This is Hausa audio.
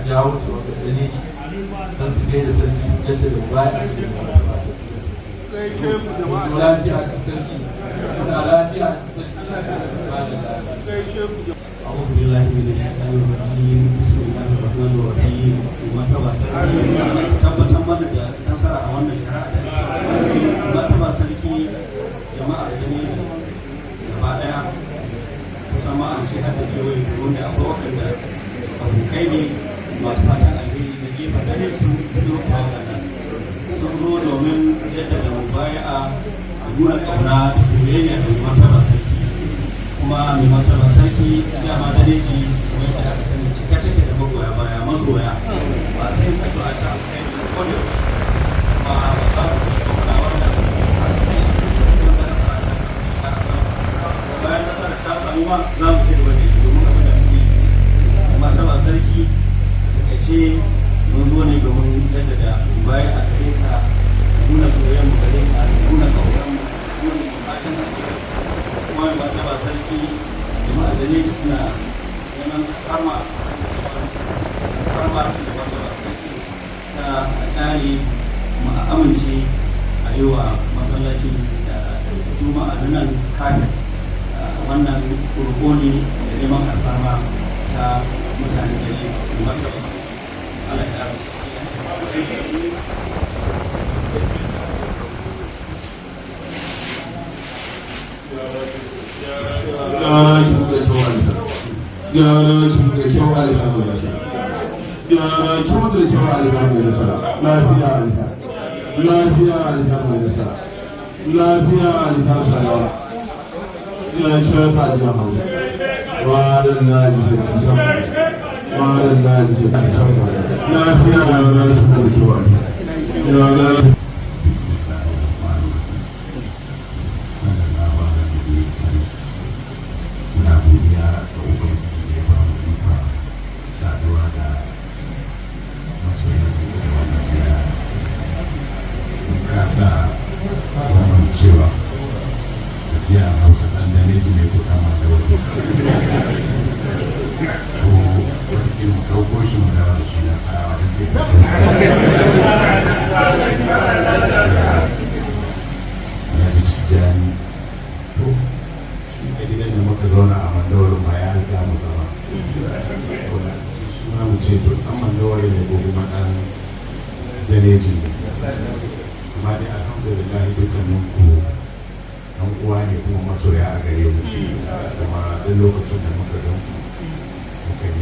jawo da wata ne don su gaida sarki su yadda da baya su da masu lafiya da sarki da lafiya da sarki أعوذ بالله من الشيطان الرجيم بسم الله الرحمن الرحيم مرتبة سركي تبت mana da nasara a wannan shari'a martaba sarki jama'a da ne gaba daya kusan ma an ce har da kewaye wanda akwai waɗanda abokai ne masu fatan alheri da gefe sane sun zo kawanan sun zo domin jaddada mubaya'a a nuna ƙauna da soyayya da martaba sarki kuma mai martaba sarki dama da neji wanda aka sani cika take da magoya baya masoya ba sai ka zo a ta kai da kodin ba ba su ɗauka wannan ba sai wanda nasara ta samu bayan nasara ta samu ma za mu ce da wani domin abin da muke martaba sarki da ce mun zo ne domin jaddada baya a gare ka nuna soyayyar mu gare ka nuna kaunar mu nuna fatan alheri kuma martaba sarki jama'a da ne suna neman karma da martaba sarki ta tsari kuma a amince a yi wa masallaci da juma'a da nan kan wannan kurkoni da neman alfarma ta mutane da ne martaba sarki Allah ya rasu gyara ki muka kyau alifar gyara ki muka kyau alifar mai nasara gyara ki muka kyau alifar mai nasara lafiya alifar lafiya alifar mai nasara lafiya alifar salawa ya ce ka ji hausa wadan na ji sai ki san wadan na ji sai ki san lafiya gyara ki muka kyau alifar gyara kasa wannan cewa tafiya a hausa ɗan da ne ne ko kama da wani ko wani mu ɗauko shi mu dawo da shi na tsarawa da ke kasa ya bi cikin to shi ka gidan da muka zauna a mandawar ma ya riga mu zama suna mu ce to ɗan mandawar ne ko kuma ɗan danejin ne amma dai alhamdulillah dukkanin ku ɗan uwa ne kuma masoya a gare mu kuma duk lokacin da muka gan muka yi